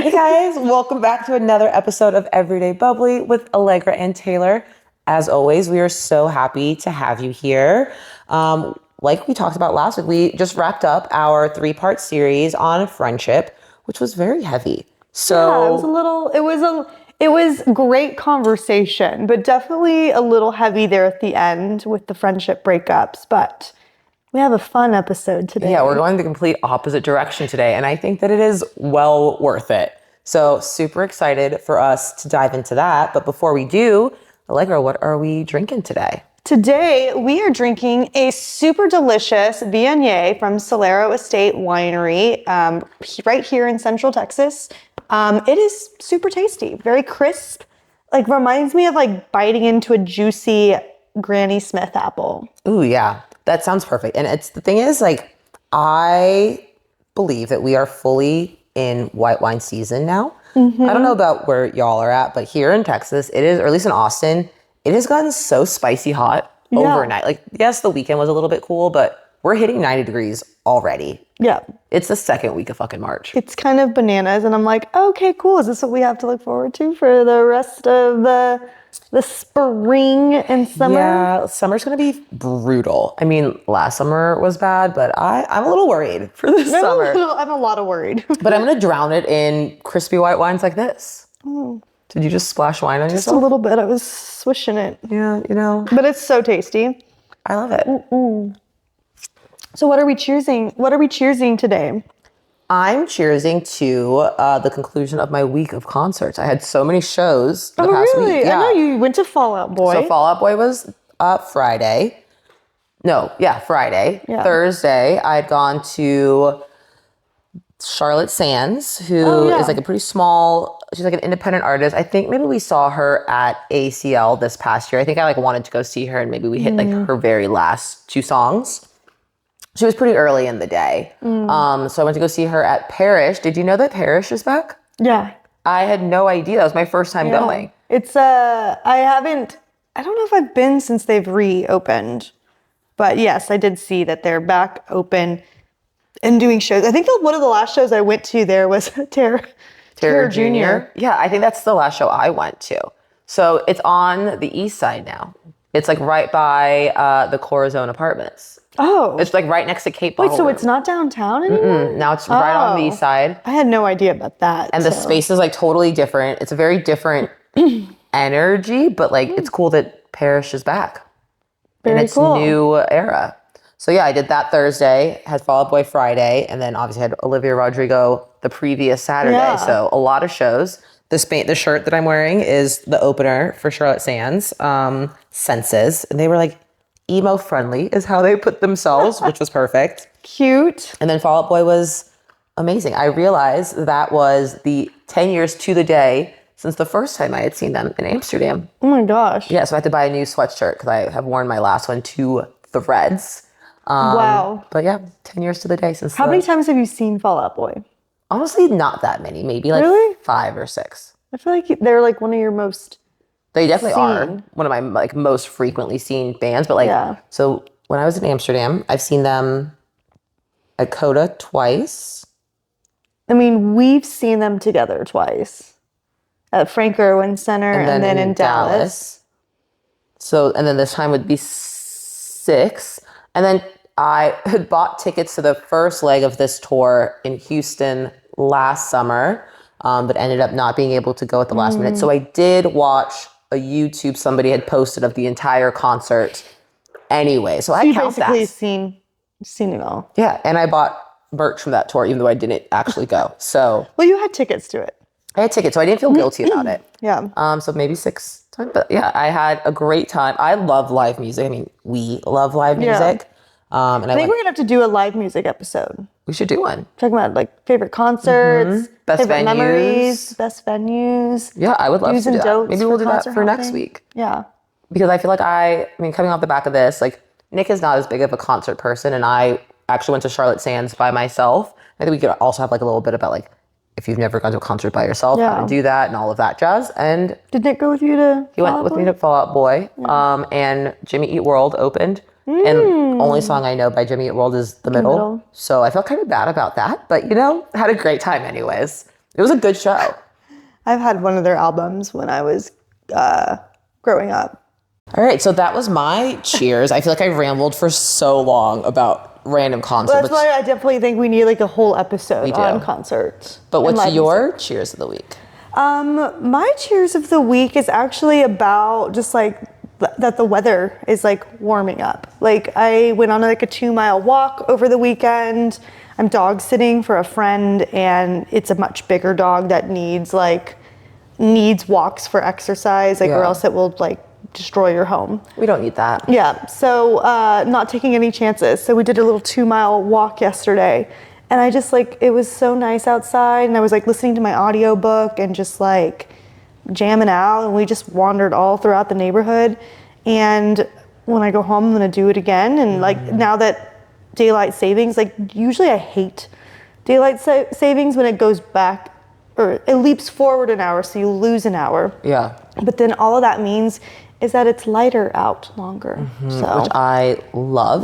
Hey guys, welcome back to another episode of Everyday Bubbly with Allegra and Taylor. As always, we are so happy to have you here. Like we talked about last week, we just wrapped up our 3-part series on friendship, which was very heavy. So it was great conversation, but definitely a little heavy there at the end with the friendship breakups. But we have a fun episode today. Yeah, we're going the complete opposite direction today, and I think that it is well worth it. So super excited for us to dive into that. But before we do, Allegra, what are we drinking today? Today, we are drinking a super delicious Viognier from Solero Estate Winery, right here in Central Texas. It is super tasty, very crisp, like reminds me of like biting into a juicy Granny Smith apple. Ooh, yeah, that sounds perfect. And the thing is, like, I believe that we are fully in white wine season now. Mm-hmm. I don't know about where y'all are at, but here in Texas, it is, or at least in Austin, it has gotten so spicy hot overnight. Like, yes, the weekend was a little bit cool, but we're hitting 90 degrees already. Yeah. It's the second week of fucking March. It's kind of bananas. And I'm like, okay, cool. Is this what we have to look forward to for the rest of the spring and summer? Yeah, summer's going to be brutal. I mean, last summer was bad, but I'm a little worried for this summer. I'm a lot of worried. But I'm going to drown it in crispy white wines like this. Oh. Did you just splash wine on yourself? Just a little bit. I was swishing it. Yeah, you know. But it's so tasty. I love it. Mm-mm. So what are we cheersing? What are we cheersing today? I'm cheersing to the conclusion of my week of concerts. I had so many shows the past week. Yeah. I know you went to Fall Out Boy. So Fall Out Boy was Friday. Friday. Yeah. Thursday, I'd gone to Charlotte Sands, who is like a pretty small, she's like an independent artist. I think maybe we saw her at ACL this past year. I think I like wanted to go see her and maybe we hit like her very last 2 songs. She was pretty early in the day. So I went to go see her at Parish. Did you know that Parish is back? Yeah. I had no idea. That was my first time going. It's, I don't know if I've been since they've reopened, but yes, I did see that they're back open and doing shows. I think one of the last shows I went to there was Terror Jr. Yeah, I think that's the last show I went to. So it's on the east side now. It's like right by the Corazon Apartments. Oh. It's like right next to Cape Wait, so it's not downtown anymore? Now it's right on the east side. I had no idea about that. And the space is like totally different. It's a very different energy, but like it's cool that Parish is back. Very in its new era. So yeah, I did that Thursday, had Fall Out Boy Friday, and then obviously had Olivia Rodrigo the previous Saturday. Yeah. So a lot of shows. The shirt that I'm wearing is the opener for Charlotte Sands, Senses. And they were like, emo friendly is how they put themselves, which was perfect. Cute. And then Fall Out Boy was amazing. I realized that was the 10 years to the day since the first time I had seen them in Amsterdam. Oh my gosh. Yeah, so I had to buy a new sweatshirt because I have worn my last one to threads. Wow. But yeah, 10 years to the day since. How many times have you seen Fall Out Boy? Honestly, not that many. Maybe like 5 or 6. I feel like they're like one of your most They definitely are one of my like most frequently seen bands. But like, so when I was in Amsterdam, I've seen them at Coda twice. I mean, we've seen them together twice. At Frank Irwin Center and then in Dallas. So, and then this time would be 6. And then I had bought tickets to the first leg of this tour in Houston last summer, but ended up not being able to go at the last minute. So I did watch a YouTube somebody had posted of the entire concert anyway. So I count that. You basically seen it all. Yeah, and I bought merch from that tour, even though I didn't actually go. So well, you had tickets to it. I had tickets, so I didn't feel guilty about it. Yeah. So maybe 6 times, but yeah, I had a great time. I love live music. I mean, we love live music. And I think we're gonna have to do a live music episode. We should do one. Talking about like favorite concerts, best favorite venues. memories, best venues. Yeah, I would love to do that. Maybe we'll do that for next week. Yeah. Because I feel like I mean, coming off the back of this, like Nick is not as big of a concert person, and I actually went to Charlotte Sands by myself. I think we could also have like a little bit about like if you've never gone to a concert by yourself, how to do that and all of that jazz. And did Nick go with you to? He went with me to Fall Out Boy. Yeah. And Jimmy Eat World opened. And only song I know by Jimmy Eat World is The Middle. So I felt kind of bad about that, but you know, had a great time anyways. It was a good show. I've had one of their albums when I was growing up. All right, so that was my cheers. I feel like I rambled for so long about random concerts. Well, that's why I definitely think we need like a whole episode on concerts. But what's your cheers of the week? My cheers of the week is actually about just like that the weather is like warming up. Like I went on like a 2-mile walk over the weekend. I'm dog sitting for a friend, and it's a much bigger dog that needs walks for exercise, like or else it will like destroy your home. We don't need that. Yeah, so not taking any chances. So we did a little 2-mile walk yesterday, and I just like, it was so nice outside, and I was like listening to my audiobook and just like jamming out, and we just wandered all throughout the neighborhood. And when I go home, I'm gonna do it again. And like now that daylight savings, like usually I hate daylight savings when it goes back, or it leaps forward an hour, so you lose an hour. Yeah. But then all of that means is that it's lighter out longer. So which I love.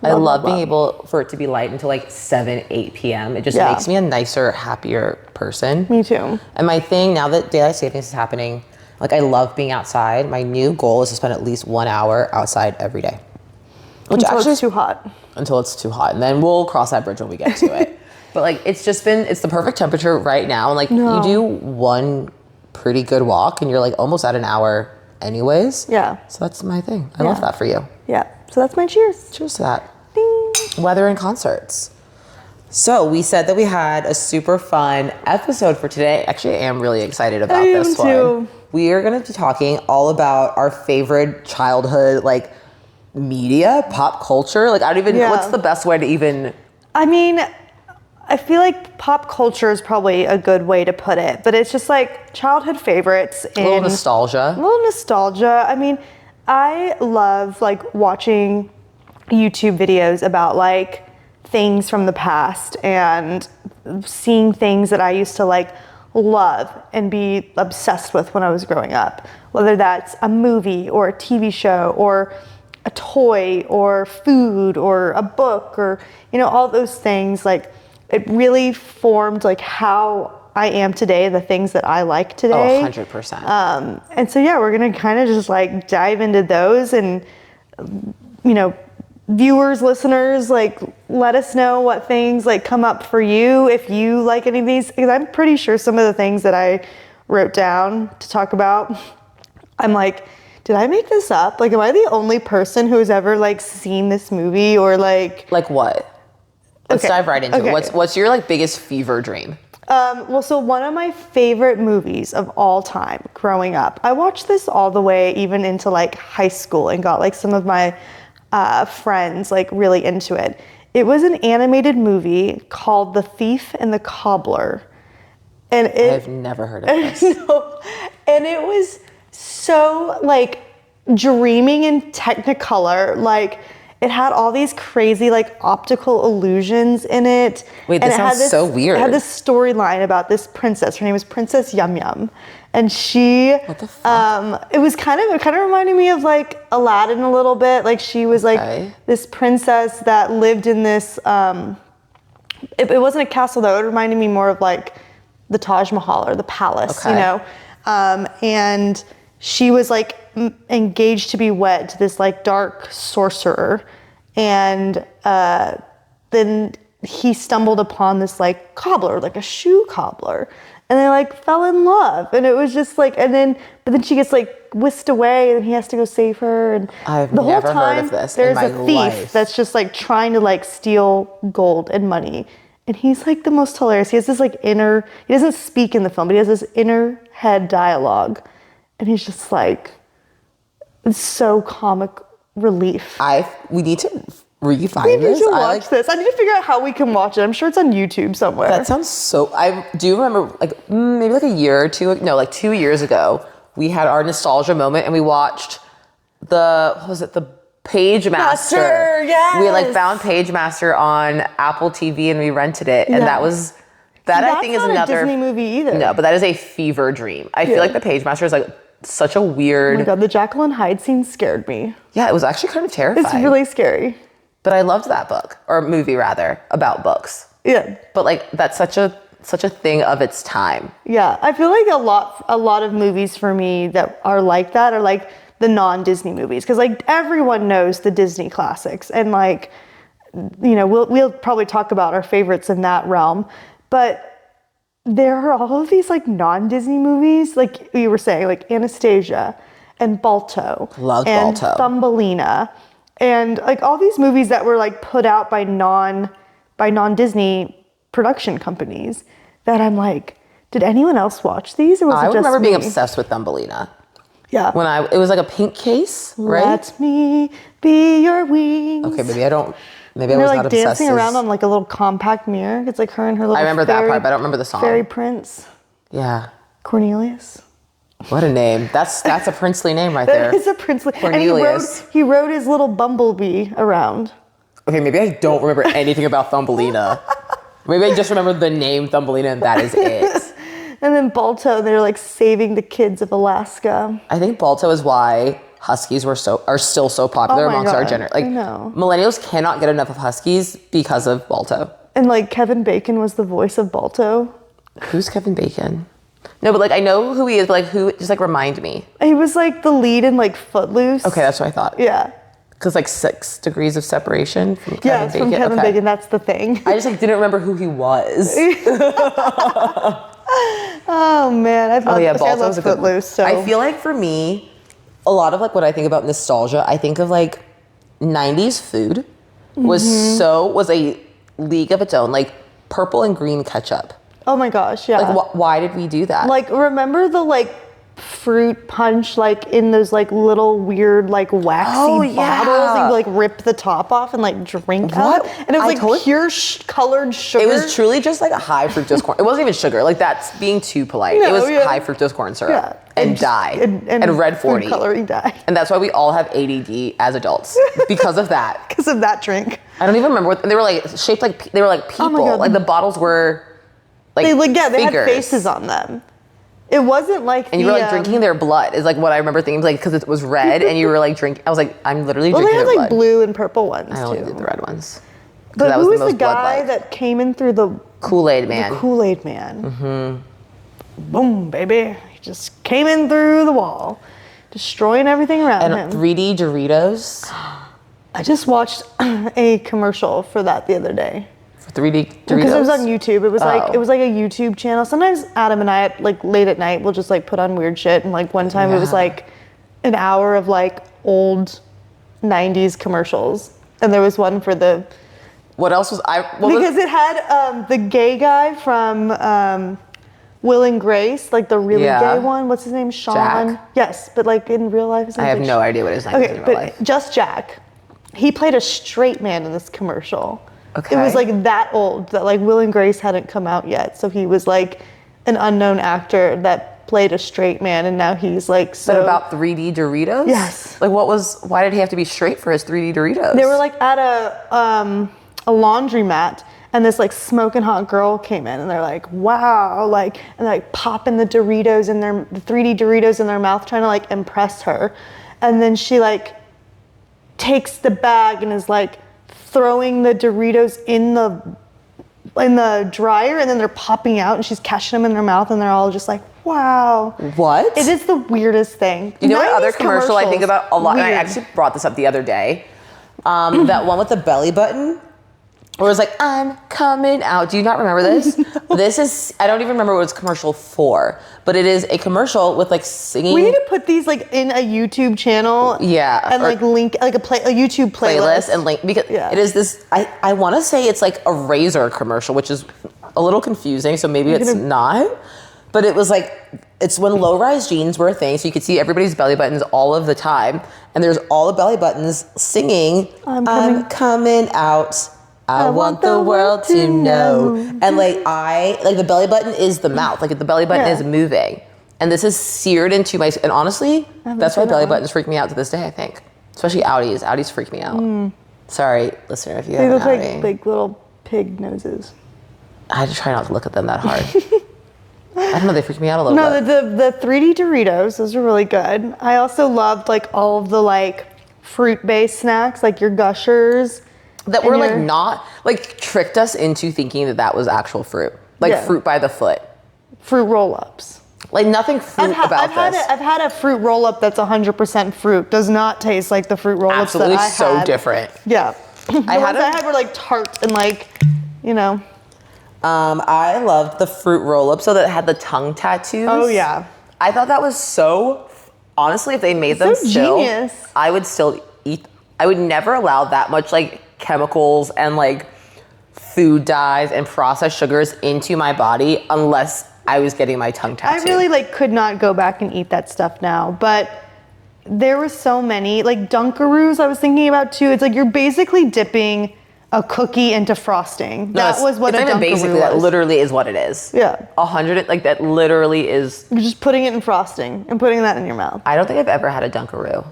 I love being able for it to be light until like 7, 8 p.m. It just makes me a nicer, happier person. Me too. And my thing, now that daylight savings is happening, like I love being outside. My new goal is to spend at least 1 hour outside every day. Which until it's too hot. Until it's too hot. And then we'll cross that bridge when we get to it. But like, it's the perfect temperature right now. And like you do one pretty good walk and you're like almost at an hour anyways. Yeah. So that's my thing. I love that for you. Yeah. So that's my cheers. Cheers to that. Ding. Weather and concerts. So we said that we had a super fun episode for today. Actually, I am really excited about this one. Too. We are going to be talking all about our favorite childhood, like media, pop culture. Like I don't even, what's the best way to even... I mean, I feel like pop culture is probably a good way to put it, but it's just like childhood favorites. A little nostalgia. I mean, I love like watching YouTube videos about like things from the past and seeing things that I used to like love and be obsessed with when I was growing up, whether that's a movie or a TV show or a toy or food or a book or, you know, all those things. Like it really formed like how I am today, the things that I like today. Oh, 100%. And so, yeah, we're going to kind of just like dive into those and, you know, viewers, listeners, like let us know what things like come up for you if you like any of these, because I'm pretty sure some of the things that I wrote down to talk about, I'm like, did I make this up? Like, am I the only person who has ever like seen this movie or like what? Let's dive right into it. What's your like biggest fever dream? Well, so one of my favorite movies of all time growing up, I watched this all the way even into like high school and got like some of my friends like really into it. It was an animated movie called The Thief and the Cobbler. And I've never heard of this. No, and it was so like dreaming in Technicolor. Like it had all these crazy like optical illusions in it. Wait, this sounds so weird. It had this storyline about this princess. Her name was Princess Yum Yum. And she, what the fuck? it kind of reminded me of like Aladdin a little bit. Like she was like this princess that lived in this, it wasn't a castle though. It reminded me more of like the Taj Mahal or the palace, you know? And she was like engaged to be wed to this like dark sorcerer. And then he stumbled upon this like cobbler, like a shoe cobbler. And they like fell in love, and it was just like, but then she gets like whisked away, and he has to go save her. And I've the whole never time, heard of this. There's in a my thief life. that's just like trying to like steal gold and money, and he's like the most hilarious. He has this like he doesn't speak in the film, but he has this inner head dialogue, and he's just like, it's so comic relief. We need to re-find this. We need this. to watch this. I need to figure out how we can watch it. I'm sure it's on YouTube somewhere. That sounds so... I do remember, like, maybe like a year or two... No, like 2 years ago, we had our nostalgia moment, and we watched the Page Master. Yes! We like found Page Master on Apple TV, and we rented it, and that was... I think is another... That's not a Disney movie either. No, but that is a fever dream. I feel like the Page Master is like such a weird... Oh my God, the Jekyll and Hyde scene scared me. Yeah, it was actually kind of terrifying. It's really scary. But I loved that book, or movie rather, about books. Yeah. But like, that's such a such a thing of its time. Yeah, I feel like a lot of movies for me that are like that are like the non-Disney movies, because like everyone knows the Disney classics, and like, you know, we'll probably talk about our favorites in that realm, but there are all of these like non-Disney movies, like you were saying, like Anastasia and Balto and Balto. Thumbelina, and like all these movies that were like put out by non-Disney production companies that I'm like, did anyone else watch these, or was it just remember me? being obsessed with Thumbelina. Yeah. It was like a pink case, right? Let me be your wings. Okay, maybe I was they're not like obsessed. dancing around on like a little compact mirror. It's like her and her little I remember that part, but I don't remember the song. Fairy prince. Yeah. Cornelius. What a name. That's a princely name right there. That is a princely. Cornelius. And he rode his little bumblebee around. Okay, maybe I don't remember anything about Thumbelina. Maybe I just remember the name Thumbelina and that is it. And then Balto, they're like saving the kids of Alaska. I think Balto is why Huskies are still so popular amongst our generation. Like, I know. Millennials cannot get enough of Huskies because of Balto. And like Kevin Bacon was the voice of Balto. Who's Kevin Bacon? No, but like I know who he is, but like who, just like remind me. He was like the lead in like Footloose. Okay, that's what I thought. Yeah. Because like 6 degrees of separation from Kevin Bacon. From Kevin Bacon, that's the thing. I just like didn't remember who he was. Oh man, I love a good Footloose. So I feel like for me, a lot of like what I think about nostalgia, I think of like 90s food was a league of its own. Like purple and green ketchup. oh my gosh, yeah. Like why did we do that? Like remember the like fruit punch like in those like little weird like waxy bottles, and you like rip the top off and like drink out, and it was like pure colored sugar. It was truly just like a high fructose corn. It wasn't even sugar. Like that's being too polite. It was high fructose corn syrup and dye and red 40 coloring dye. And that's why we all have ADD as adults because of that. Because of that drink. I don't even remember what they were like. Shaped like they were like people. Oh my God. Like the bottles were like they had figures. faces on them. It wasn't like and you were like drinking their blood is like what I remember thinking, like because it was red and you were like drinking. I was like, I'm literally drinking they had their like blood. blue and purple ones I too. only did the red ones. But that who was the the guy that came in through the Kool-Aid Man? The Kool-Aid Man. Mm-hmm. Boom, baby! He just came in through the wall, destroying everything around him. 3D Doritos. I just watched a commercial for that the other day. 3D Doritos? Because it was on YouTube. It was like a YouTube channel. Sometimes Adam and I, like late at night, we'll just like put on weird shit. And like one time it was like an hour of like old 90s commercials. And there was one for the... What else was I... Because it had the gay guy from Will and Grace, like the really gay one. What's his name? Sean? Jack. Yes, but like in real life... I have no idea what his name is in real life. Just Jack. He played a straight man in this commercial. Okay. It was like that old that like Will and Grace hadn't come out yet, so he was like an unknown actor that played a straight man, and now he's like so. But about 3D Doritos? Yes. Like why did he have to be straight for his 3D Doritos? They were like at a laundromat, and this like smoking hot girl came in, and they're like, wow, like, and they're like popping the 3D Doritos in their mouth, trying to like impress her, and then she like takes the bag and is like throwing the Doritos in the dryer, and then they're popping out, and she's catching them in their mouth, and they're all just like, wow. What? It is the weirdest thing. You know what other commercial I think about a lot? And I actually brought this up the other day. That one with the belly button. Where it was like, I'm coming out. Do you not remember this? No. This is, I don't even remember what it's commercial for, but it is a commercial with like singing. We need to put these like in a YouTube channel. Yeah. And like link, like a YouTube playlist. And link, because it is this, I want to say it's like a razor commercial, which is a little confusing, so maybe it's not. But it was like, it's when low-rise jeans were a thing, so you could see everybody's belly buttons all of the time. And there's all the belly buttons singing, I'm coming out. I want the world to know. And like the belly button is the mouth. Like the belly button is moving. And this is seared into my, and honestly, that's why belly buttons freak me out to this day, I think. Especially Audis. Audis freak me out. Sorry, listener, if you have an Audi. They look like little pig noses. I had to try not to look at them that hard. I don't know, they freak me out a little bit. No, the 3D Doritos, those are really good. I also loved like all of the like fruit-based snacks, like your Gushers. That were like not, like tricked us into thinking that was actual fruit. Like fruit by the foot. Fruit roll-ups. Like nothing fruit about this. I've had a fruit roll-up that's 100% fruit. Does not taste like the fruit roll-ups Absolutely that I so had. different. Yeah. The ones I had were like tart and like, you know. I loved the fruit roll-up so that it had the tongue tattoos. Oh yeah. I thought that was so, honestly, if they made them still, genius. I would still eat. I would never allow that much like chemicals and like food dyes and processed sugars into my body unless I was getting my tongue tattooed. I really like could not go back and eat that stuff now, but there were so many, like Dunkaroos I was thinking about too. It's like you're basically dipping a cookie into frosting. That was what a Dunkaroo basically, was. that literally is what it is. Yeah. 100, like that literally is. You're just putting it in frosting and putting that in your mouth. I don't think I've ever had a Dunkaroo.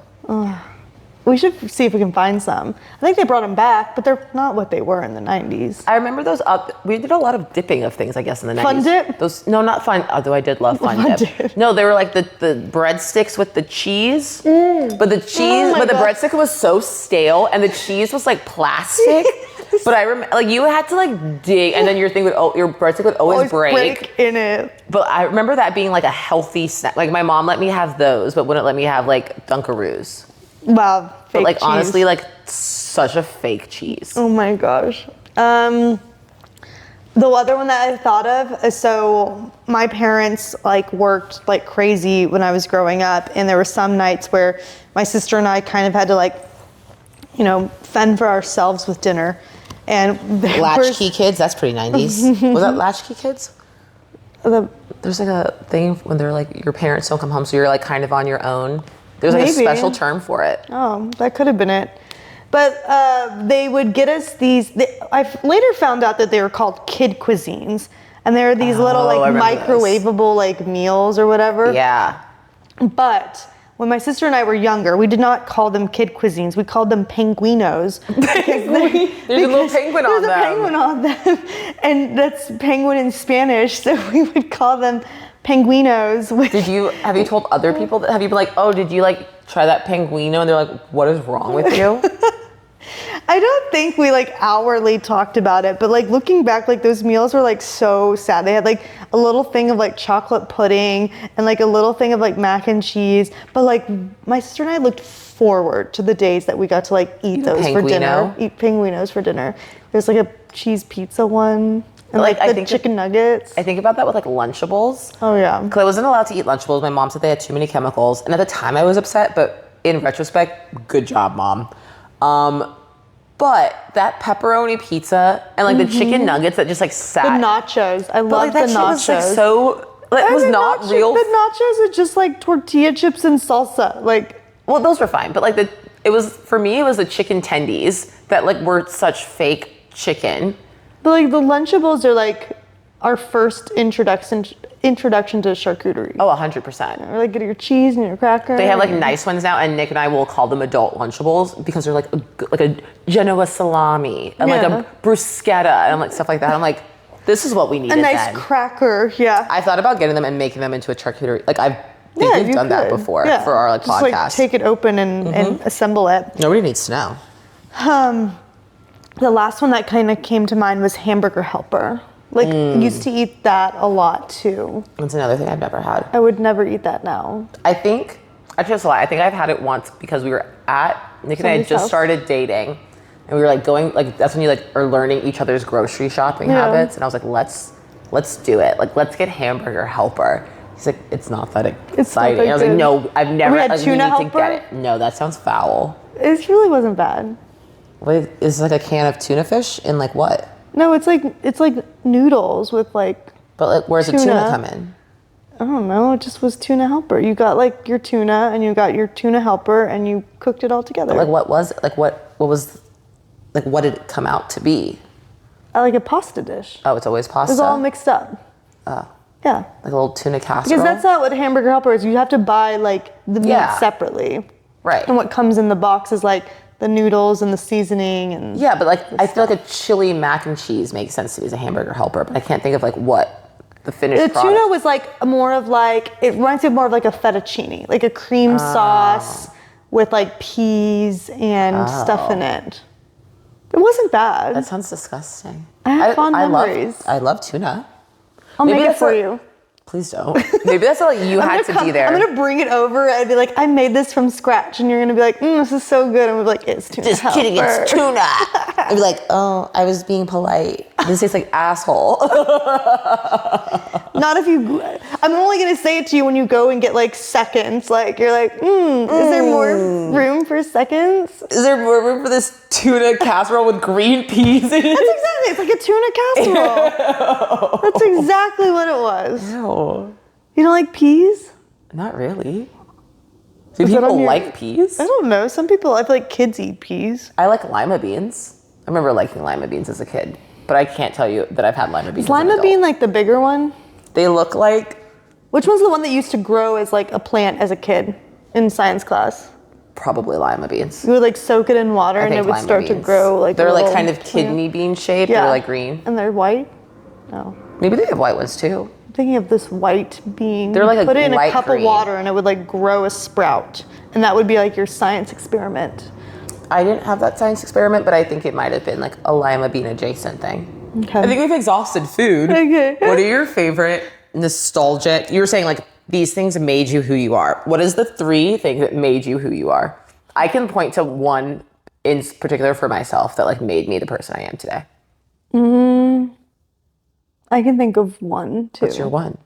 We should see if we can find some. I think they brought them back, but they're not what they were in the 90s. I remember those we did a lot of dipping of things, I guess, in the 90s. Fun dip? Those, no, not fun, although I did love fun dip. No, they were like the breadsticks with the cheese. But the cheese, but the breadstick was so stale and the cheese was like plastic. But I remember, like you had to like dig, and then your breadstick would always break in it. But I remember that being like a healthy snack. Like my mom let me have those, but wouldn't let me have like Dunkaroos. Wow, fake but like cheese. honestly, like such a fake cheese. Oh my gosh. The other one that I thought of is, so my parents like worked like crazy when I was growing up, and there were some nights where my sister and I kind of had to like, you know, fend for ourselves with dinner. And Latchkey Kids, that's pretty 90s. Was that Latchkey Kids? There's like a thing when they're like, your parents don't come home, so you're like kind of on your own. There's like a special term for it. Oh, that could have been it. But they would get us these, I later found out that they were called kid cuisines. And they're these little like microwavable like meals or whatever. Yeah. But when my sister and I were younger, we did not call them kid cuisines. We called them penguinos. There's a little penguin on them. There's a penguin on them. And that's penguin in Spanish. So we would call them penguinos. Have you told other people that? Have you been like, oh, did you like try that penguino? And they're like, what is wrong with you? I don't think we like hourly talked about it, but like looking back, like those meals were like so sad. They had like a little thing of like chocolate pudding and like a little thing of like mac and cheese. But like my sister and I looked forward to the days that we got to like eat those for dinner. Eat penguinos for dinner. There's like a cheese pizza one. And like the chicken nuggets. I think about that with like Lunchables. Oh yeah. Because I wasn't allowed to eat Lunchables. My mom said they had too many chemicals. And at the time I was upset, but in retrospect, good job, Mom. But that pepperoni pizza and like the chicken nuggets that just like sat. The nachos. I love the nachos. Was like so, it was not real. The nachos are just like tortilla chips and salsa. Like, well, those were fine. But like for me, it was the chicken tendies that like were such fake chicken. But like the Lunchables are like our first introduction to charcuterie. Oh, 100%. Or like get your cheese and your cracker. They have like nice ones now, and Nick and I will call them adult Lunchables because they're like a Genoa salami and like a bruschetta and like stuff like that. I'm like, this is what we needed. A nice cracker, yeah. I thought about getting them and making them into a charcuterie. Like we've done that before for our like just podcast. Like take it open and assemble it. Nobody needs to know. The last one that kind of came to mind was Hamburger Helper. Like, used to eat that a lot, too. That's another thing I've never had. I would never eat that now. I think I've had it once because we were Nick and I had just started dating. And we were like going, like, that's when you like are learning each other's grocery shopping habits. And I was like, let's do it. Like, let's get Hamburger Helper. He's like, it's not that exciting. And I was like, no, I've never. We had tuna helper? To get it. No, that sounds foul. It really wasn't bad. Wait, is it like a can of tuna fish in like what? No, it's like noodles with like. But like, where's the tuna come in? I don't know. It just was tuna helper. You got like your tuna and you got your tuna helper and you cooked it all together. But like, what was it? Like, what was, like, what did it come out to be? Like a pasta dish. Oh, it's always pasta? It's all mixed up. Oh. Yeah. Like a little tuna casserole? Because that's not what Hamburger Helper is. You have to buy like the meat separately. Right. And what comes in the box is like the noodles and the seasoning and but like I feel like a chili mac and cheese makes sense to me as a Hamburger Helper, but I can't think of like what the finished product. The tuna was like more of like, it reminds me more of like a fettuccine, like a cream sauce with like peas and stuff in it. It wasn't bad. That sounds disgusting. I have fond memories. I love tuna. I'll make it for you. Please don't. Maybe that's like you had to be there. I'm gonna bring it over and be like, I made this from scratch, and you're gonna be like, this is so good. And we'll be like, it's tuna. Just kidding, it's tuna. I'd be like, oh, I was being polite. This tastes like asshole. Not if you. I'm only gonna say it to you when you go and get like seconds. Like you're like, is there more room for seconds? Is there more room for this tuna casserole with green peas in it? That's exactly. It's like a tuna casserole. That's exactly what it was. Ew. You don't like peas? Not really. Do people like peas? I don't know. Some people, I feel like kids eat peas. I like lima beans. I remember liking lima beans as a kid, but I can't tell you that I've had lima beans. Is lima bean like the bigger one? They look like... Which one's the one that used to grow as like a plant as a kid in science class? Probably lima beans. You would like soak it in water and it would start to grow like they're like kind of kidney bean shaped. Yeah. They're like green. And they're white? No. Maybe they have white ones too. I'm thinking of this white bean. They're like put it in a cup of water and it would like grow a sprout. And that would be like your science experiment. I didn't have that science experiment, but I think it might have been like a lima bean adjacent thing. Okay. I think we've exhausted food. Okay. What are your favorite nostalgic? You were saying like these things made you who you are. What is the 3 things that made you who you are? I can point to one in particular for myself that like made me the person I am today. I can think of one too. What's your one?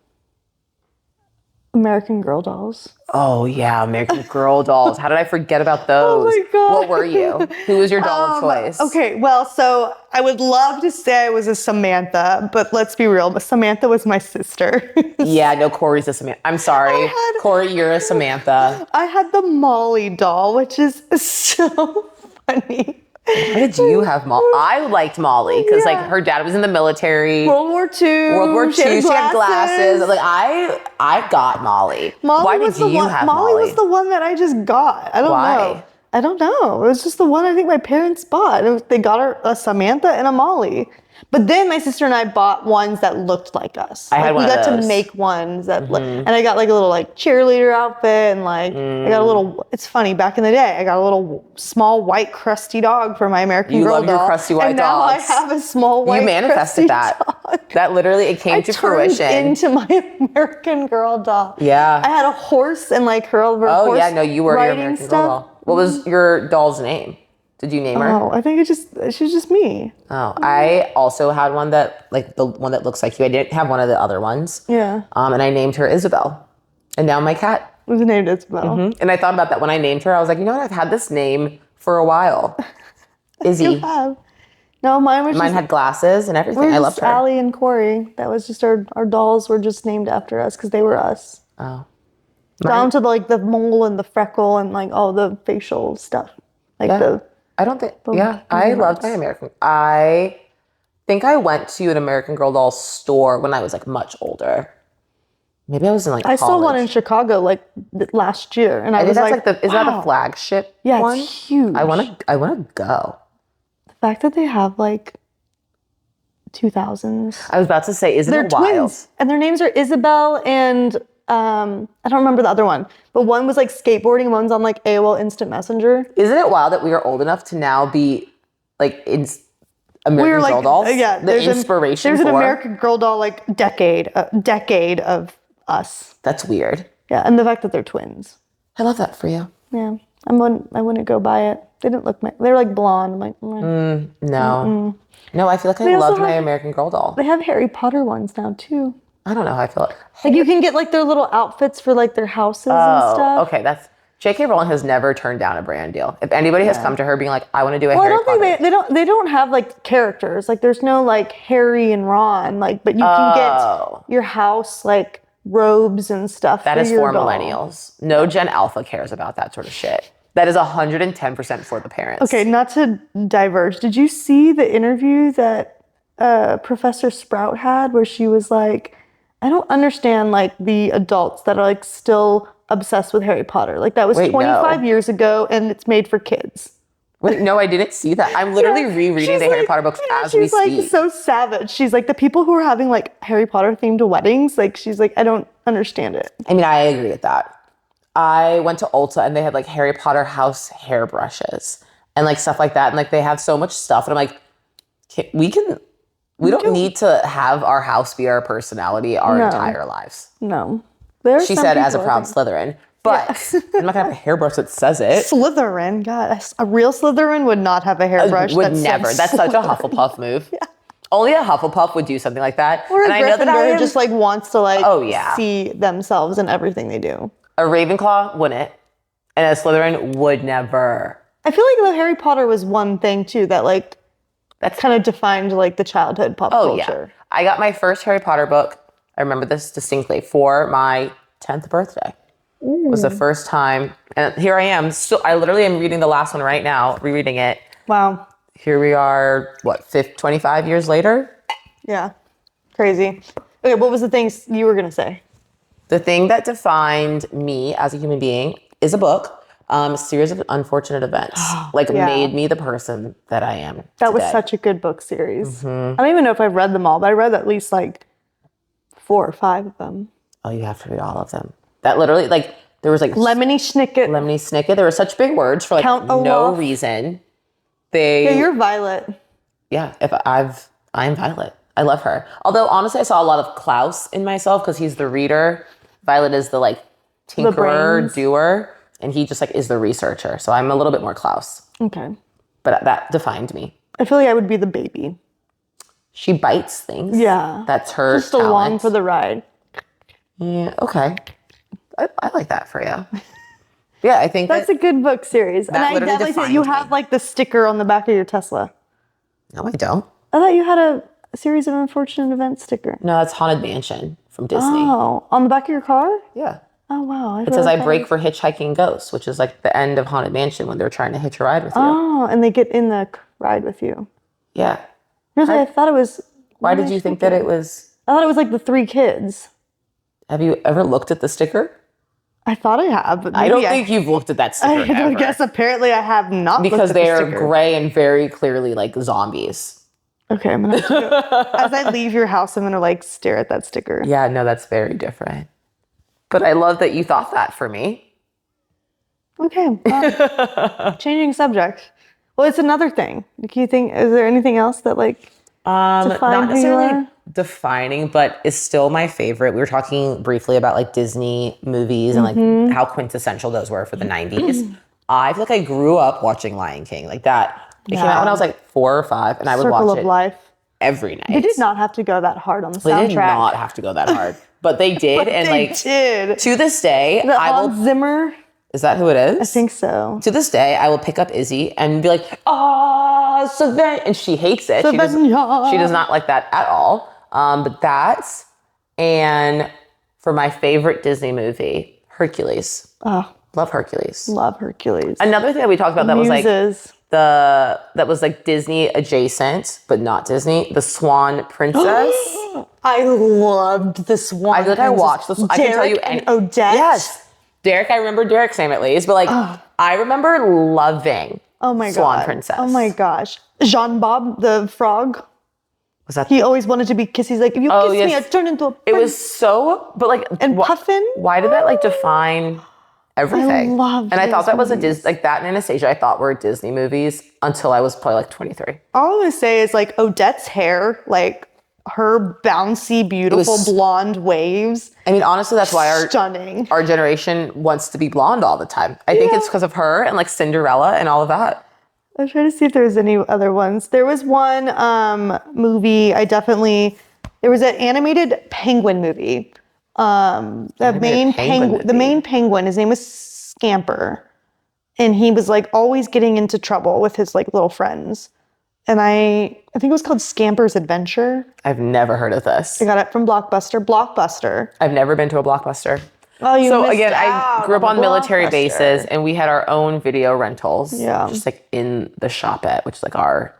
American Girl dolls. Oh yeah, American Girl dolls. How did I forget about those? Oh my God. What were you? Who was your doll of choice? Okay, well, so I would love to say I was a Samantha, but let's be real, but Samantha was my sister. Yeah, no, Corey's a Samantha. I'm sorry. Corey, you're a Samantha. I had the Molly doll, which is so funny. Why did you have Molly? I liked Molly because like her dad was in the military. World War II. She had glasses. Like I got Molly. Why did you have Molly? Molly was the one that I just got. I don't know. I don't know. It was just the one I think my parents bought. They got her a Samantha and a Molly. But then my sister and I bought ones that looked like us. I had one of those. We got to make ones that, and I got like a little like cheerleader outfit and like I got a little. It's funny. Back in the day, I got a little small white crusty dog for my American Girl doll. You love your crusty white dogs. And now I have a small white. You manifested that. Dog. That literally it came to fruition. Into my American Girl doll. Yeah. I had a horse and like her horse. Oh yeah, no, you were your American Girl doll. What was your doll's name? Did you name her? Oh, I think she's just me. Oh, I also had one that, like the one that looks like you. I didn't have one of the other ones. Yeah. And I named her Isabel. And now my cat was named Isabel. And I thought about that when I named her. I was like, you know what? I've had this name for a while. Izzy. You have. No, mine had glasses and everything. I loved her. Allie and Corey. That was just our dolls were just named after us because they were us. Oh. Down to like the mole and the freckle and like all the facial stuff. Like I don't think, I loved my American. I think I went to an American Girl doll store when I was like much older. Maybe I was in like college. I saw one in Chicago like last year, and I was like, is that the flagship one? Yeah, it's huge. I want to go. The fact that they have like 2000s. I was about to say, isn't it wild? They're twins, and their names are Isabel and I don't remember the other one, but one was like skateboarding, one's on like AOL Instant Messenger. Isn't it wild that we are old enough to now be like in American Girl dolls? Yeah, the inspiration. There's an American Girl doll like decade of us. That's weird. Yeah, and the fact that they're twins. I love that for you. Yeah, I wouldn't go buy it. They didn't look. They're like blonde. I'm like, no, no. I feel like I loved my American Girl doll. They have Harry Potter ones now too. I don't know how I feel. Like you can get like their little outfits for like their houses and stuff. Okay, that's J.K. Rowling has never turned down a brand deal. If anybody has come to her being like, I want to do a Harry Potter. I don't think they don't have like characters. Like there's no like Harry and Ron. Like, but you can get your house like robes and stuff. That is for millennials. No Gen Alpha cares about that sort of shit. That is 110% for the parents. Okay, not to diverge. Did you see the interview that Professor Sprout had where she was like, I don't understand like the adults that are like still obsessed with Harry Potter. Like that was 25 years ago and it's made for kids. Wait, no, I didn't see that. I'm literally rereading the Harry Potter books as we speak. She's like so savage. She's like the people who are having like Harry Potter themed weddings. Like she's like, I don't understand it. I mean, I agree with that. I went to Ulta and they had like Harry Potter house hairbrushes and like stuff like that. And like they have so much stuff. And I'm like, we can We don't need to have our house be our personality our entire lives. No. She said as a proud Slytherin. But I'm not going to have a hairbrush that says it. Slytherin, God. A real Slytherin would not have a hairbrush would never. That's such a Hufflepuff move. Yeah. Only a Hufflepuff would do something like that. Or a Gryffindor just like wants to see themselves in everything they do. A Ravenclaw wouldn't. And a Slytherin would never. I feel like though Harry Potter was one thing too that like that's kind of defined like the childhood pop culture. Yeah. I got my first Harry Potter book. I remember this distinctly for my 10th birthday. It was the first time, and here I am. Still, I literally am reading the last one right now, rereading it. Wow. Here we are, 25 years later? Yeah. Crazy. Okay, what was the things you were going to say? The thing that defined me as a human being is a book, a series of unfortunate events. Made me the person that I am That today. was such a good book series. I don't even know if I've read them all, but I read at least like 4 or 5 of them. Oh, you have to read all of them. That literally, there was Lemony Snicket. There were such big words for Count no Olaf. reason. Yeah, you're Violet. Yeah, I'm Violet. I love her. Although honestly, I saw a lot of Klaus in myself because he's the reader. Violet is the tinkerer, doer, and he just is the researcher. So I'm a little bit more Klaus. Okay. But that defined me. I feel like I would be the baby. She bites things. Yeah. That's her just along for the ride. Yeah, okay. I like that for you. Yeah, I think that's a good book series. And I definitely think you have the sticker on the back of your Tesla. No, I don't. I thought you had a series of unfortunate events sticker. No, that's Haunted Mansion from Disney. Oh, on the back of your car? Yeah. Oh, wow. It says I break for hitchhiking ghosts, which is the end of Haunted Mansion when they're trying to hitch a ride with you. Oh, and they get in the ride with you. Yeah. Really, I thought it was... Why did you think that it was... I thought it was the 3 kids. Have you ever looked at the sticker? I thought I have, but I don't think you've looked at that sticker I guess apparently I have not. Because they are gray and very clearly zombies. Okay, I'm gonna have to go. As I leave your house, I'm gonna stare at that sticker. Yeah, no, that's very different. But I love that you thought that for me. Okay, well, changing subject. Well, it's another thing. Is there anything else that not necessarily defining, but is still my favorite. We were talking briefly about Disney movies and how quintessential those were for the 90s. I feel like I grew up watching Lion King that. It came out when I was 4 or 5, and I would watch it life. every night. They did not have to go that hard on the soundtrack. They did not have to go that hard, but they did. But and they did. To this day, Hans Zimmer. Is that who it is? I think so. To this day, I will pick up Izzy and be Savannah, and she hates it. She does not like that at all. But that's, and for my favorite Disney movie, Hercules. Oh. Love Hercules. Love Hercules. Another thing that we talked about that Muses. was Disney adjacent, but not Disney, the Swan Princess. I loved the Swan Princess. I watched this. I can tell you. And Odette. Yes. Derek, I remember Derek's name at least, but I remember loving Swan Princess. Oh my gosh. Jean Bob, the frog. Was that? He always wanted to be kissed. He's like, if you kiss me, I turn into a prince. It was so, but and Puffin. Why did that define everything? I loved and I thought that was a Disney, that and Anastasia, I thought were Disney movies until I was probably 23. All I'm gonna say is Odette's hair, her bouncy, beautiful blonde waves. I mean, honestly, that's why our generation wants to be blonde all the time. I think it's because of her and Cinderella and all of that. I'm trying to see if there's any other ones. There was one movie there was an animated penguin movie. The main penguin, his name was Scamper. And he was always getting into trouble with his little friends. And I think it was called Scamper's Adventure. I've never heard of this. I got it from Blockbuster. I've never been to a Blockbuster. Oh, you missed out I grew up on military bases, and we had our own video rentals. Yeah. Just in the shop which is our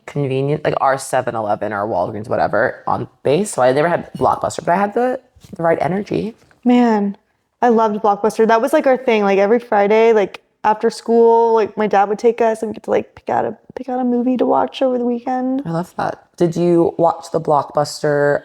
convenient, our 7-Eleven, our Walgreens, whatever, on base. So I never had Blockbuster, but I had the right energy. Man, I loved Blockbuster. That was our thing. Every Friday, after school, my dad would take us and we get to pick out a movie to watch over the weekend. I love that. Did you watch the Blockbuster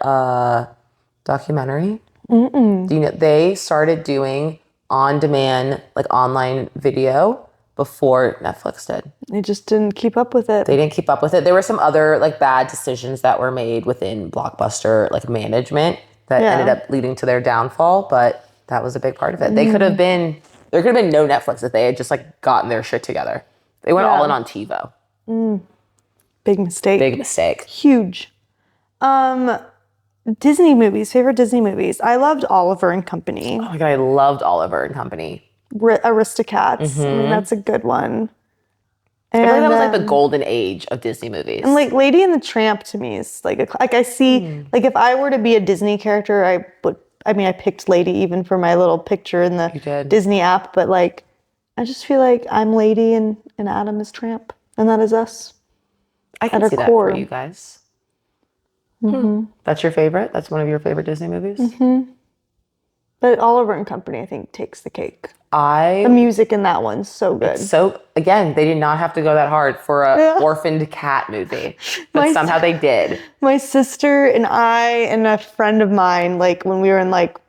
documentary? Mm-mm. Do you know they started doing on-demand online video before Netflix did. They just didn't keep up with it. They didn't keep up with it. There were some other like bad decisions that were made within Blockbuster like management that ended up leading to their downfall, but that was a big part of it. There could have been no Netflix if they had just like gotten their shit together. They went all in on TiVo. Big mistake. Big mistake. Huge. Disney movies, favorite Disney movies. I loved Oliver and Company. Oh my God, I loved Oliver and Company. Aristocats. I mean, that's a good one. I feel like that was like the golden age of Disney movies. And like Lady and the Tramp to me is like I see like if I were to be a Disney character, I picked Lady even for my little picture in the Disney app, but like I just feel like I'm Lady and Adam is Tramp, and that is us. I can see that for you guys. That's your favorite? That's one of your favorite Disney movies? But Oliver and Company, I think, takes the cake. The music in that one's so good. So, again, they did not have to go that hard for an orphaned cat movie. But somehow they did. My sister and I and a friend of mine, like, when we were in, like,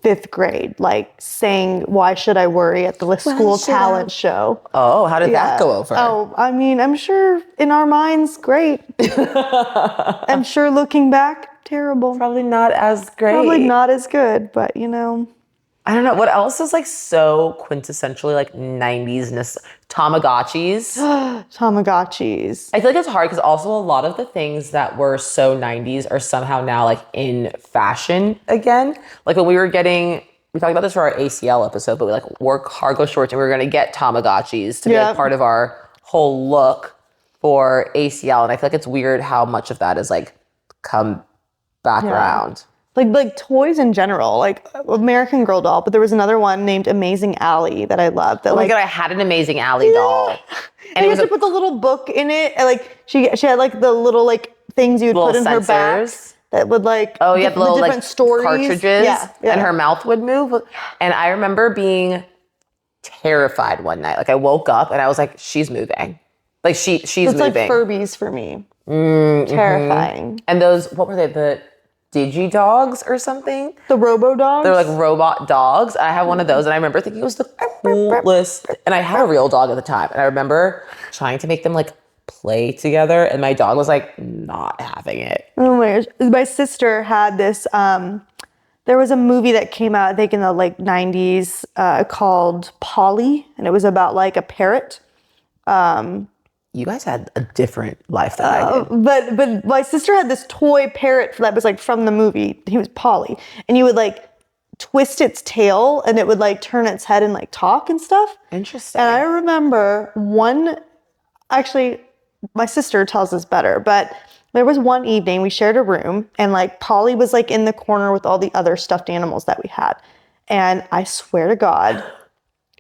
5th grade, like, sang Why Should I Worry at the school talent show. Oh, how did that go over? Oh, I mean, I'm sure in our minds, great. I'm sure looking back, terrible. Probably not as great. Probably not as good, but, you know. I don't know. What else is like so quintessentially like 90s? Tamagotchis. Tamagotchis. I feel like it's hard because also a lot of the things that were so 90s are somehow now like in fashion again. Like when we talked about this for our ACL episode, but we like wore cargo shorts and we were going to get Tamagotchis to be like part of our whole look for ACL. And I feel like it's weird how much of that is like come back around. Like toys in general, like American Girl doll, but there was another one named Amazing Ally that I loved. That, oh my God, I had an Amazing Ally doll. And you had to put the little book in it. And like she had like the little like things you would put in her back that would like the little different like stories. Cartridges. And her mouth would move. And I remember being terrified one night. Like I woke up and I was like, she's moving. Like she's moving. It's like Furbies for me. Terrifying. And those, what were they? The Digi-Dogs or something? The Robo-Dogs? They're like robot dogs. I have one of those and I remember thinking it was the coolest. And I had a real dog at the time. And I remember trying to make them like play together and my dog was like not having it. Oh my gosh. My sister had this, there was a movie that came out, I think in the like 90s called Polly. And it was about like a parrot. You guys had a different life than I did. But my sister had this toy parrot that was like from the movie. He was Polly. And you would like twist its tail and it would like turn its head and like talk and stuff. Interesting. And I remember actually my sister tells us better, but there was one evening we shared a room and like Polly was like in the corner with all the other stuffed animals that we had. And I swear to God,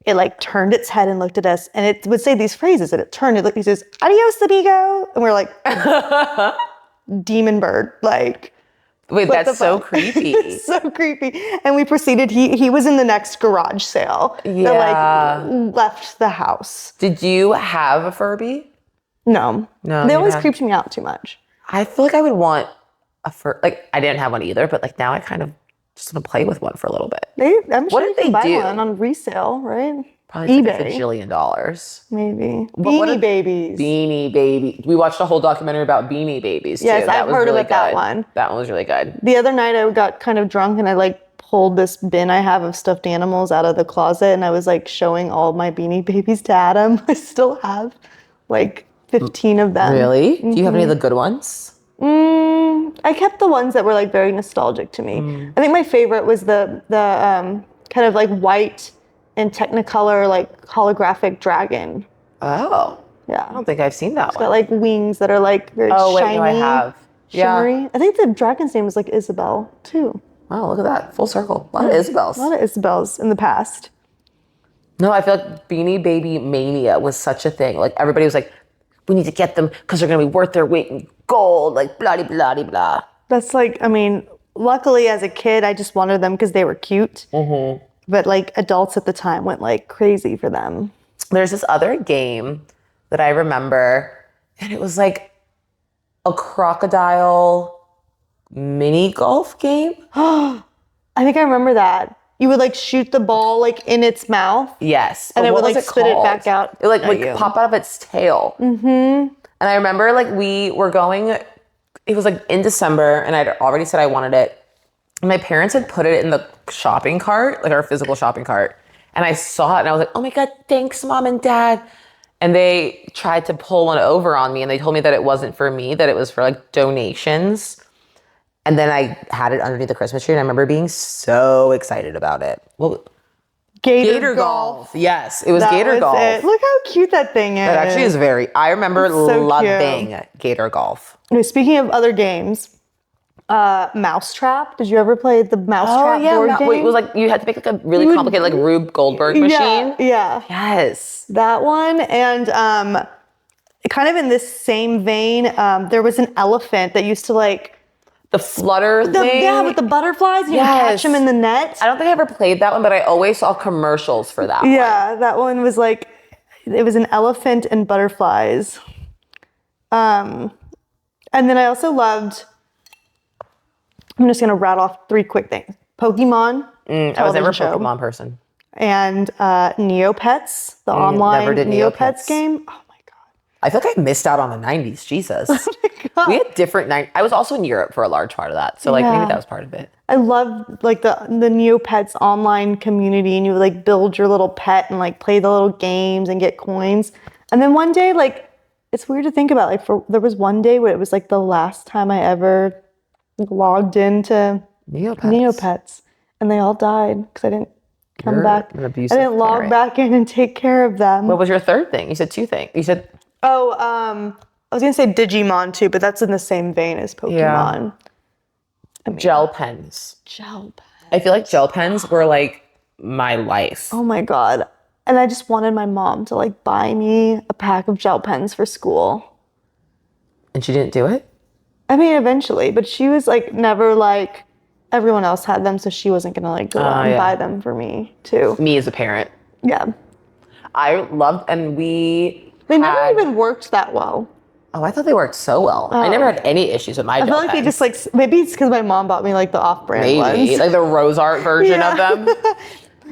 it like turned its head and looked at us and it would say these phrases and it turned, it says, adios, amigo. And we're like, demon bird. Like, wait, that's so creepy. It's so creepy. And we proceeded, he was in the next garage sale that like left the house. Did you have a Furby? No. They always creeped me out too much. I feel like I would want a Furby. Like I didn't have one either, but like now I kind of just want to play with one for a little bit. I'm sure you can buy one on resale, right? Probably eBay. Like $1 jillion. Maybe. Beanie Babies. Beanie Baby. We watched a whole documentary about Beanie Babies too. Yes, I've heard about that one. That one was really good. The other night I got kind of drunk and I like pulled this bin I have of stuffed animals out of the closet and I was like showing all my Beanie Babies to Adam. I still have like 15 of them. Really? Do you have any of the good ones? I kept the ones that were like very nostalgic to me. I think my favorite was the kind of like white and Technicolor like holographic dragon. Oh. Yeah. I don't think I've seen that It's one. got like wings that are like very shiny. Oh, wait, no, I have. Shimmery. Yeah. I think the dragon's name was like Isabel too. Wow, look at that. Full circle. A lot of Isabels. A lot of Isabels in the past. No, I feel like Beanie Baby mania was such a thing. Like everybody was like, we need to get them because they're going to be worth their weight in gold, like blah, blah, blah, blah. That's like, I mean, luckily as a kid, I just wanted them because they were cute. But like adults at the time went like crazy for them. There's this other game that I remember, and it was like a crocodile mini golf game. I think I remember that. you would like shoot the ball like in its mouth. Yes. And it would like spit it back out. It like would pop out of its tail. Mm-hmm. And I remember like we were going, it was like in December and I'd already said I wanted it. And my parents had put it in the shopping cart, like our physical shopping cart. And I saw it and I was like, oh my God, thanks Mom and Dad. And they tried to pull one over on me and they told me that it wasn't for me, that it was for like donations. And then I had it underneath the Christmas tree and I remember being so excited about it. Well, Gator golf. Yes, it was Gator golf. It. Look how cute that thing is. That actually is I remember loving Gator golf. Okay, speaking of other games, Mousetrap. Did you ever play the Mousetrap board game? Wait, it was like you had to make like a really complicated like Rube Goldberg machine. Yeah. Yes. That one. And kind of in this same vein, there was an elephant that used to like the flutter thing? Yeah, with the butterflies. You can catch them in the net. I don't think I ever played that one, but I always saw commercials for that one. Yeah, that one was like, it was an elephant and butterflies. And then I also loved, I'm just going to rattle off 3 quick things. Pokemon. I was never a Pokemon person. And Neopets, the online Neopets game. Oh my God. I feel like I missed out on the 90s. Jesus. Oh my God. We had different I was also in Europe for a large part of that. So like maybe that was part of it. I love like the Neopets online community, and you would like build your little pet and like play the little games and get coins. And then one day, like, it's weird to think about, like there was one day where it was like the last time I ever logged into Neopets and they all died because I didn't come back. I didn't log back in and take care of them. What was your third thing? You said 2 things. You said... I was going to say Digimon too, but that's in the same vein as Pokemon. Yeah. I mean, gel pens. I feel like gel pens were like my life. Oh my God. And I just wanted my mom to like buy me a pack of gel pens for school. And she didn't do it? I mean, eventually, but she was like never like, everyone else had them, so she wasn't gonna like go out and buy them for me too. Me as a parent. Yeah. I loved, and they never even worked that well. Oh, I thought they worked so well. I never had any issues with my gel pens. I feel like they just like, maybe it's because my mom bought me like the off-brand ones. Like the Rose Art version of them.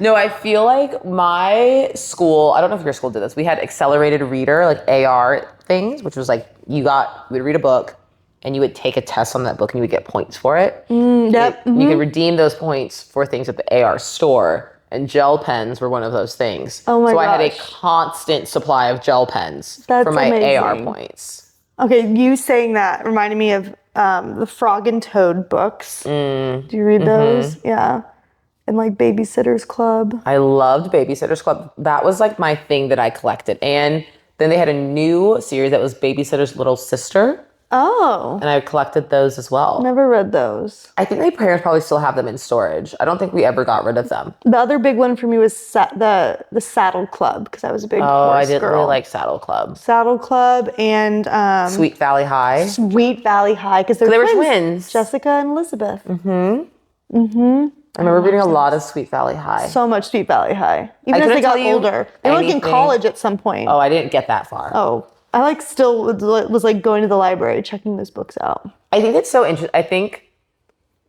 No, I feel like my school, I don't know if your school did this, we had accelerated reader, like AR things, which was like you would read a book and you would take a test on that book and you would get points for it. Yep. You could redeem those points for things at the AR store. And gel pens were one of those things. Oh my gosh. So I had a constant supply of gel pens for my amazing AR points. Okay, you saying that reminded me of the Frog and Toad books. Do you read those? Yeah. And like Babysitter's Club. I loved Babysitter's Club. That was like my thing that I collected. And then they had a new series that was Babysitter's Little Sister. Oh. And I collected those as well. Never read those. I think my parents probably still have them in storage. I don't think we ever got rid of them. The other big one for me was the Saddle Club, because I was a big horse girl. I didn't really like Saddle Club. Saddle Club and Sweet Valley High. Sweet Valley High, because they were twins. Jessica and Elizabeth. I remember reading a lot of Sweet Valley High. So much Sweet Valley High. Even as they got older. They were like in college at some point. Oh, I didn't get that far. Oh. I like still was like going to the library, checking those books out. I think it's so interesting. I think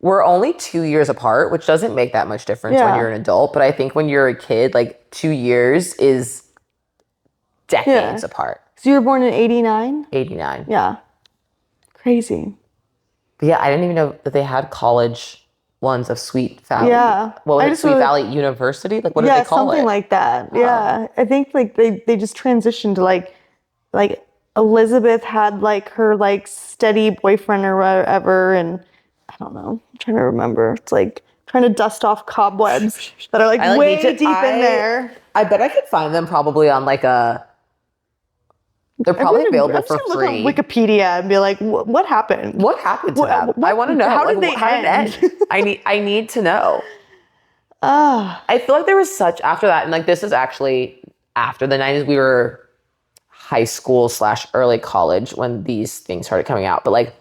we're only 2 years apart, which doesn't make that much difference when you're an adult. But I think when you're a kid, like 2 years is decades apart. So you were born in 89? 89. Yeah. Crazy. But yeah, I didn't even know that they had college ones of Sweet Valley. Yeah. What was it, Sweet Valley University? Like, what did they call it? Yeah, something like that. Oh. Yeah. I think like they just transitioned to like Elizabeth had like her like steady boyfriend or whatever, and I don't know. I'm trying to remember. It's like trying to dust off cobwebs that are like way deep in there. I bet I could find them probably on like a. They're probably available for free. I'm look on Wikipedia and be like, what happened? What happened to them? I want to know. How did they end? I need to know. I feel like there was such after that, and like this is actually after the 90s. We were high school / early college when these things started coming out. But like,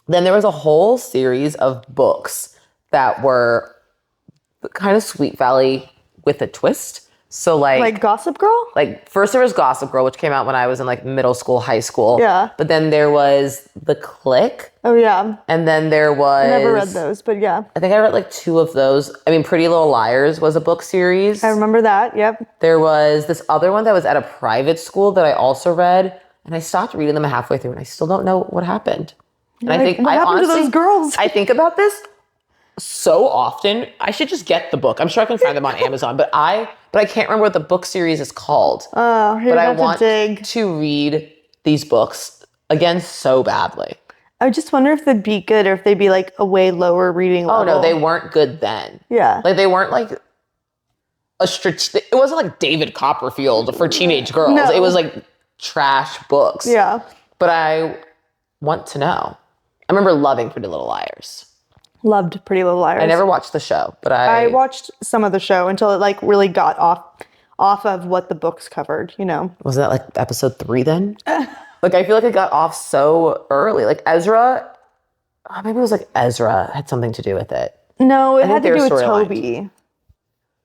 then there was a whole series of books that were kind of Sweet Valley with a twist. So Like Gossip Girl? like first there was Gossip Girl, which came out when I was in like middle school, high school. Yeah. But then there was The Click. Oh, yeah. And then there was... I never read those, but yeah. I think I read like 2 of those. I mean, Pretty Little Liars was a book series. I remember that, yep. There was this other one that was at a private school that I also read. And I stopped reading them halfway through and I still don't know what happened. And like, I think what happened honestly, to those girls? I think about this so often. I should just get the book. I'm sure I can find them on Amazon, but I can't remember what the book series is called. Oh, but I want to dig. to read these books again so badly. I just wonder if they'd be good or if they'd be like a way lower reading level. Oh no, they weren't good then. Yeah. Like they weren't like it wasn't like David Copperfield for teenage girls. No. It was like trash books. Yeah. But I want to know. I remember loving Pretty Little Liars. Loved Pretty Little Liars. I never watched the show, but I watched some of the show until it like really got off of what the books covered, you know. Was that like episode 3 then? Like I feel like it got off so early. Like Ezra, maybe it was like Ezra had something to do with it. No, it had to do with Toby.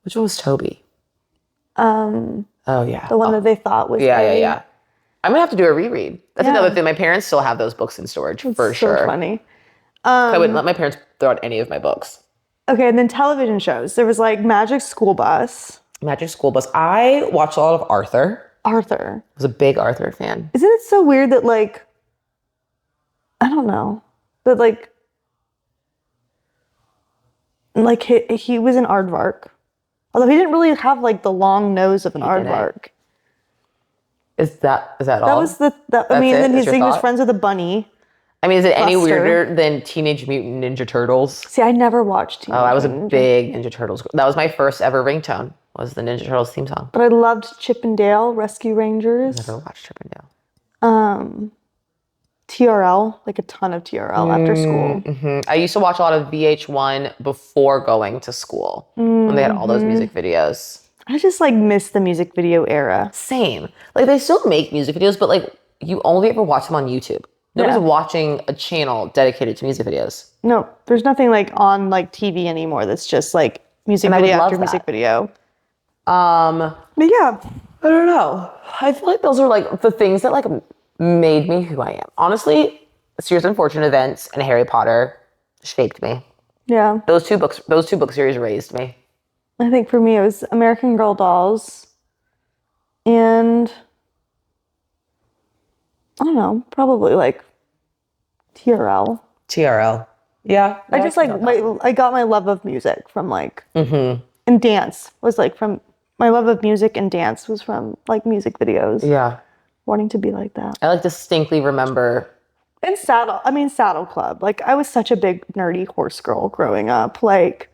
Which one was Toby? Oh yeah. The one that they thought was Yeah. I'm gonna have to do a reread. That's another thing. My parents still have those books in storage for sure. So funny. I wouldn't let my parents throw out any of my books. Okay, and then television shows. There was like Magic School Bus. Magic School Bus. I watched a lot of Arthur. Arthur. I was a big Arthur fan. Isn't it so weird that like, I don't know, but like he was an aardvark. Although he didn't really have like the long nose of an aardvark. Is that all? That was I mean, then he was friends with a bunny. I mean, is it any Buster. weirder than Teenage Mutant Ninja Turtles? See, I never watched Teenage I was a Mutant big Ninja Turtles. That was my first ever ringtone, was the Ninja Turtles theme song. But I loved Chip and Dale, Rescue Rangers. Never watched Chip and Dale. TRL, like a ton of TRL after school. Mm-hmm. I used to watch a lot of VH1 before going to school when they had all those music videos. I just like miss the music video era. Same. Like they still make music videos, but like you only ever watch them on YouTube. Nobody's watching a channel dedicated to music videos. No, there's nothing like on like TV anymore that's just like music video after music video. But yeah, I don't know. I feel like those are like the things that like made me who I am. Honestly, Series of Unfortunate Events and Harry Potter shaped me. Yeah. Those two book series raised me. I think for me it was American Girl Dolls and I don't know, probably like TRL. Yeah. I just like I got my love of music from like and dance was like from my love of music and dance was from like music videos. Yeah. Wanting to be like that. I like distinctly remember. And Saddle Club. Like I was such a big nerdy horse girl growing up. Like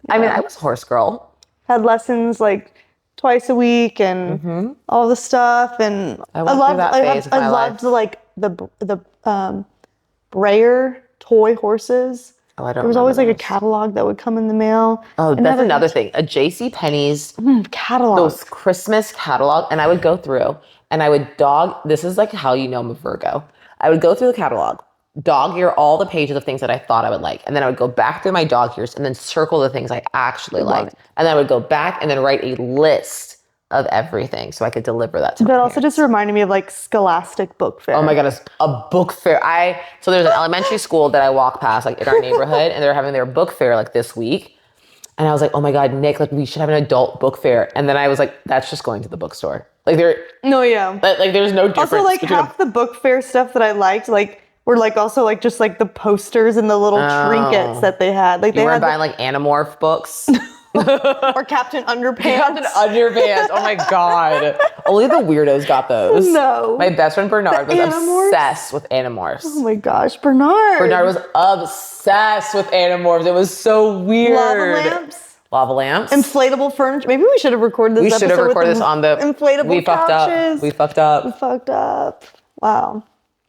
I mean, I was a horse girl. Had lessons like twice a week and all the stuff. And I loved like the Brayer toy horses. Oh, I don't. There was always like a catalog that would come in the mail. Oh, that's another thing. A JCPenney's catalog. Those Christmas catalog, and I would go through and I would This is like how you know I'm a Virgo. I would go through the catalog, dog ear all the pages of things that I thought I would like, and then I would go back through my dog ears and then circle the things I actually liked, and then I would go back and then write a list of everything so I could deliver that to my parents. Also just reminded me of like Scholastic Book Fair. Oh my God, a book fair. So there's an elementary school that I walk past like in our neighborhood, and they're having their book fair like this week. And I was like, oh my God, Nick, like we should have an adult book fair. And then I was like, that's just going to the bookstore. Like like there's no difference. Also like half the book fair stuff that I liked, like were like also like just like the posters and the little trinkets that they had. Like you weren't buying like Animorph books. Or Captain Underpants. Captain Underpants. Oh my God. Only the weirdos got those. No. My best friend Bernard was obsessed with Animorphs. Oh my gosh, Bernard. Bernard was obsessed with Animorphs. It was so weird. Lava lamps. Inflatable furniture. Maybe we should have recorded this episode. We should have recorded this on the inflatable couches. We fucked up. Wow.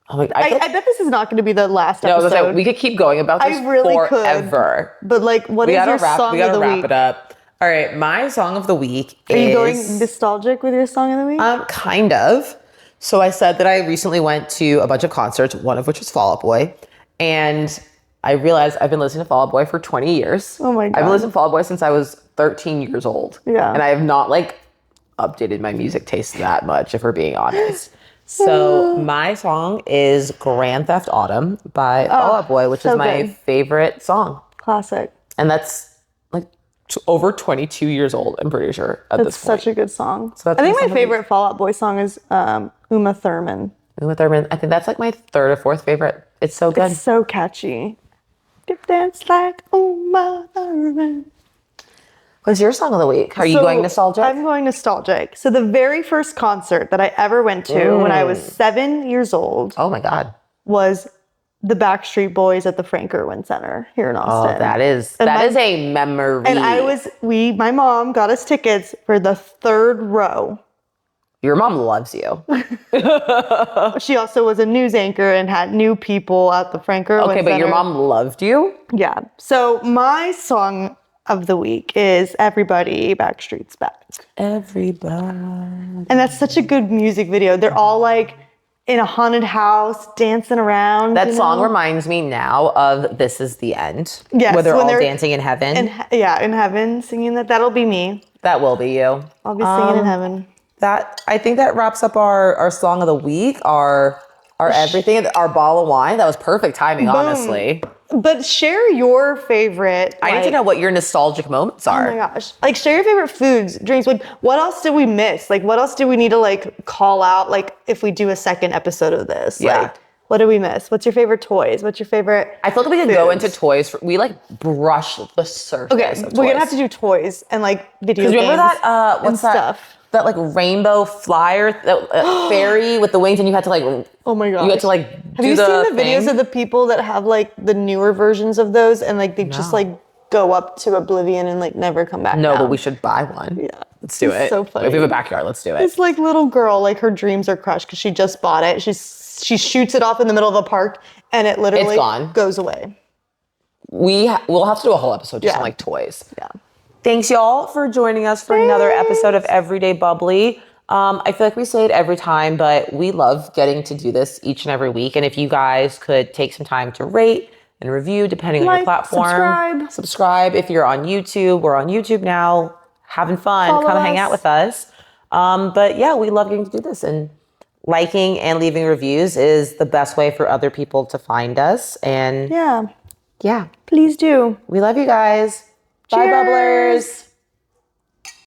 Oh my, I bet this is not going to be the last episode. No, we could keep going about this forever. But like, what is your song of the week? We gotta wrap it up. All right, my song of the week is... Are you going nostalgic with your song of the week? Kind of. So I said that I recently went to a bunch of concerts, one of which was Fall Out Boy. And I realized I've been listening to Fall Out Boy for 20 years. Oh my God. I've been listening to Fall Out Boy since I was 13 years old. Yeah. And I have not like updated my music taste that much, if we're being honest. So my song is Grand Theft Autumn by Fall Out Boy, which is my favorite song. Classic. And that's like over 22 years old, I'm pretty sure, at this point. It's such a good song. So I think my favorite Fall Out Boy song is Uma Thurman. Uma Thurman. I think that's like my third or fourth favorite. It's so good. It's so catchy. Dance like Uma Thurman. What's your song of the week? Are you going nostalgic? I'm going nostalgic. So the very first concert that I ever went to when I was 7 years old. Oh my God. Was the Backstreet Boys at the Frank Erwin Center here in Austin. Oh, that is a memory. And my mom got us tickets for the third row. Your mom loves you. She also was a news anchor and had new people at the Frank Erwin Center. Okay, but your mom loved you? Yeah. So my song of the week is Everybody Backstreet's Back. Everybody. And that's such a good music video. They're all like in a haunted house dancing around. That song reminds me now of This Is the End. Yes. Where they're all dancing in heaven. In heaven, singing that. That'll be me. That will be you. I'll be singing in heaven. I think that wraps up our song of the week, our everything, our bottle of wine. That was perfect timing, honestly. But share your favorite. I need to know what your nostalgic moments are. Oh my gosh. Like, share your favorite foods, drinks. Like, what else did we miss? Like, what else do we need to, like, call out, like, if we do a second episode of this? Yeah. Like, what did we miss? What's your favorite toys? What's your favorite I feel like we could go into toys. We, like, brush the surface Okay, of toys. we're going to have to do toys and, like, video games. Remember that, what's that? Stuff. That like rainbow flyer, that fairy with the wings, and you had to like. Oh my god! You had to like. Have you seen the videos of the people that have like the newer versions of those, and like they just like go up to oblivion and like never come back? No, down? but we should buy one. Yeah, let's do it. So funny. If we have a backyard, let's do it. It's like little girl, like her dreams are crushed because she just bought it. She shoots it off in the middle of a park, and it literally goes away. We'll have to do a whole episode just on like toys. Yeah. Thanks, y'all, for joining us for another episode of Everyday Bubbly. I feel like we say it every time, but we love getting to do this each and every week. And if you guys could take some time to rate and review, depending on your platform. Subscribe. If you're on YouTube, we're on YouTube now, having fun. Come hang out with us. But yeah, we love getting to do this. And liking and leaving reviews is the best way for other people to find us. And yeah, please do. We love you guys. Cheers. Bye, Bubblers.